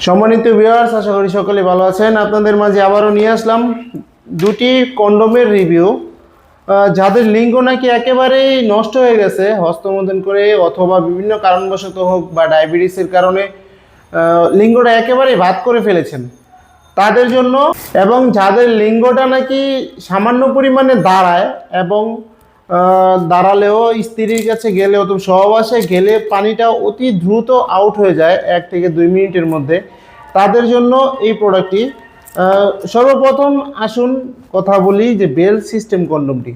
সম্মানিত ভিউয়ার্স, আশা করি সকলে ভালো আছেন। আপনাদের মাঝে আবারও নিয়ে আসলাম দুটি কন্ডোমের রিভিউ। যাদের লিঙ্গ নাকি একেবারেই নষ্ট হয়ে গেছে হস্তমৈথুন করে অথবা বিভিন্ন কারণবশত হোক বা ডায়াবেটিসের কারণে লিঙ্গটা একেবারেই বাদ করে ফেলেছেন তাদের জন্য, এবং যাদের লিঙ্গটা নাকি সামান্য পরিমাণে দাঁড়ায় এবং দাঁড়ালেও স্ত্রীর কাছে গেলে অথবা সহবাসে গেলে পানিটা অতি দ্রুত আউট হয়ে যায় 1 থেকে 2 মিনিটের মধ্যে, তাদের জন্য এই প্রোডাক্টটি। সর্বপ্রথম আসুন কথা বলি যে বেল সিস্টেম কন্ডোমটি।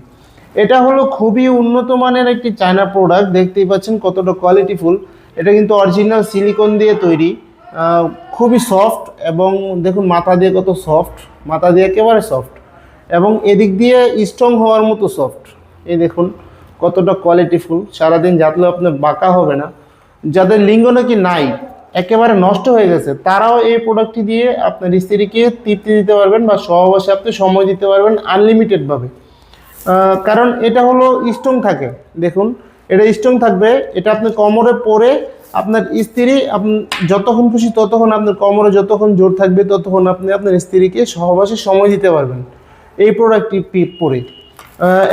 এটা হলো খুবই উন্নত মানের একটি চায়না প্রোডাক্ট। দেখতেই পাচ্ছেন কতটা কোয়ালিটিফুল। এটা কিন্তু অরিজিনাল সিলিকন দিয়ে তৈরি, খুবই সফট, এবং দেখুন মাথা দিয়ে কত সফট, মাথা দিয়ে একেবারে সফট, এবং এদিক দিয়ে স্ট্রং হওয়ার মতো সফট। এই দেখুন কতটা কোয়ালিটিফুল, সারাদিন জাতলেও আপনার বাঁকা হবে না। যাদের লিঙ্গ নাকি নাই, একেবারে নষ্ট হয়ে গেছে, তারাও এই প্রোডাক্টটি দিয়ে আপনার স্ত্রীকে তৃপ্তি দিতে পারবেন বা সহবাসে আপনি সময় দিতে পারবেন আনলিমিটেডভাবে। কারণ এটা হলো স্ট্রং থাকে, দেখুন এটা স্ট্রং থাকবে। এটা আপনি কোমরে পরে আপনার স্ত্রী যতক্ষণ খুশি ততক্ষণ আপনার কোমরে যতক্ষণ জোর থাকবে ততক্ষণ আপনি আপনার স্ত্রীকে সহবাসে সময় দিতে পারবেন এই প্রোডাক্টটি পরে।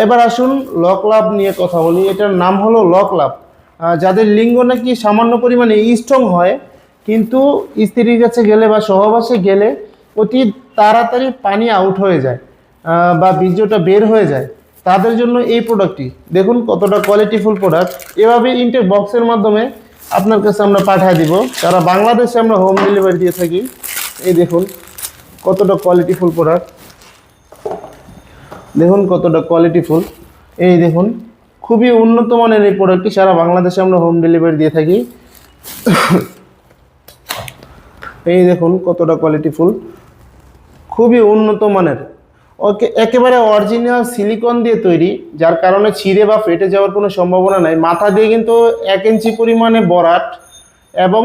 এবার আসুন লক লাভ নিয়ে কথা বলি। এটার নাম হলো লক লাভ। যাদের লিঙ্গ নাকি সামান্য পরিমাণে স্ট্রং হয় কিন্তু স্ত্রীর কাছে গেলে বা সহবাসে গেলে অতি তাড়াতাড়ি পানি আউট হয়ে যায় বা বীর্যটা বের হয়ে যায়, তাদের জন্য এই প্রোডাক্টটি। দেখুন কতটা কোয়ালিটিফুল প্রোডাক্ট। এভাবে ইনটেক বক্সের মাধ্যমে আপনার কাছে আমরা পাঠিয়ে দিব। সারা বাংলাদেশে আমরা হোম ডেলিভারি দিয়ে থাকি। এই দেখুন কতটা কোয়ালিটিফুল প্রোডাক্ট, দেখুন কতটা কোয়ালিটিফুল। এই দেখুন খুবই উন্নত মানের এই প্রোডাক্টটি, সারা বাংলাদেশে আমরা হোম ডেলিভারি দিয়ে থাকি। এই দেখুন কতটা কোয়ালিটিফুল, খুবই উন্নত মানের, একেবারে অরিজিনাল সিলিকন দিয়ে তৈরি, যার কারণে ছিঁড়ে বা ফেটে যাওয়ার কোনো সম্ভাবনা নাই। মাথা দিয়ে কিন্তু 1 ইঞ্চি পরিমাণে বরাট, এবং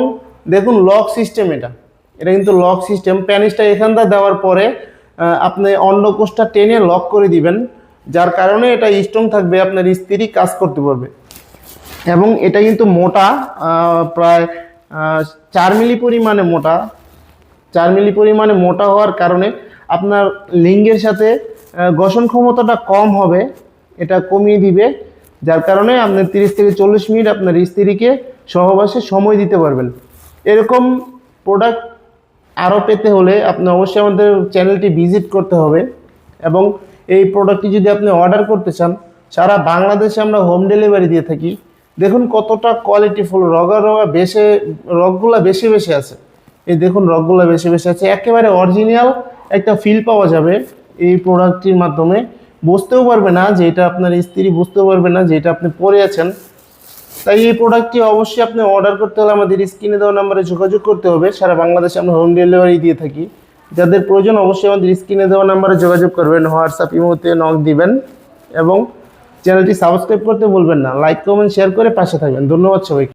দেখুন লক সিস্টেম। এটা কিন্তু লক সিস্টেম। প্যানিসটা এখানটা দেওয়ার পরে আপনি অন্ডকোষটা টেনে লক করে দিবেন, যার কারণে এটা স্ট্রং থাকবে, আপনার স্ত্রী কাজ করতে পারবে। এবং এটা কিন্তু মোটা, প্রায় 4 মিলি পরিমাণে মোটা। 4 মিলি পরিমাণে মোটা হওয়ার কারণে আপনার লিঙ্গের সাথে ঘর্ষণ ক্ষমতাটা কম হবে, এটা কমিয়ে দিবে, যার কারণে আপনি 30 থেকে 40 মিনিট আপনার স্ত্রীকে সহবাসে সময় দিতে পারবেন। এরকম প্রোডাক্ট আরও পেতে হলে আপনি অবশ্যই আমাদের চ্যানেলটি ভিজিট করতে হবে, এবং এই প্রোডাক্টটি যদি আপনি অর্ডার করতে চান, সারা বাংলাদেশে আমরা হোম ডেলিভারি দিয়ে থাকি। দেখুন কতটা কোয়ালিটিফুল, রগগুলা বেশি বেশি আছে। এই দেখুন রগগুলা বেশি বেশি আছে, একেবারে অরিজিনাল একটা ফিল পাওয়া যাবে এই প্রোডাক্টটির মাধ্যমে। বুঝতেও পারবে না যে এটা আপনার স্ত্রী, বুঝতেও পারবে না যে এটা আপনি পরে আছেন। তাই এই প্রোডাক্টটি অবশ্যই আপনি অর্ডার করতে হলে আমাদের স্ক্রিনে দেওয়া নাম্বারে যোগাযোগ করতে হবে। সারা বাংলাদেশে আমরা হোম ডেলিভারি দিয়ে থাকি। যাদের প্রয়োজন অবশ্যই আমাদের স্ক্রিনে দেওয়া নাম্বারে যোগাযোগ করবেন, হোয়াটসঅ্যাপ ইমোতে নক দিবেন, এবং চ্যানেলটি সাবস্ক্রাইব করতে ভুলবেন না। লাইক কমেন্ট শেয়ার করে পাশে থাকবেন। ধন্যবাদ সবাইকে।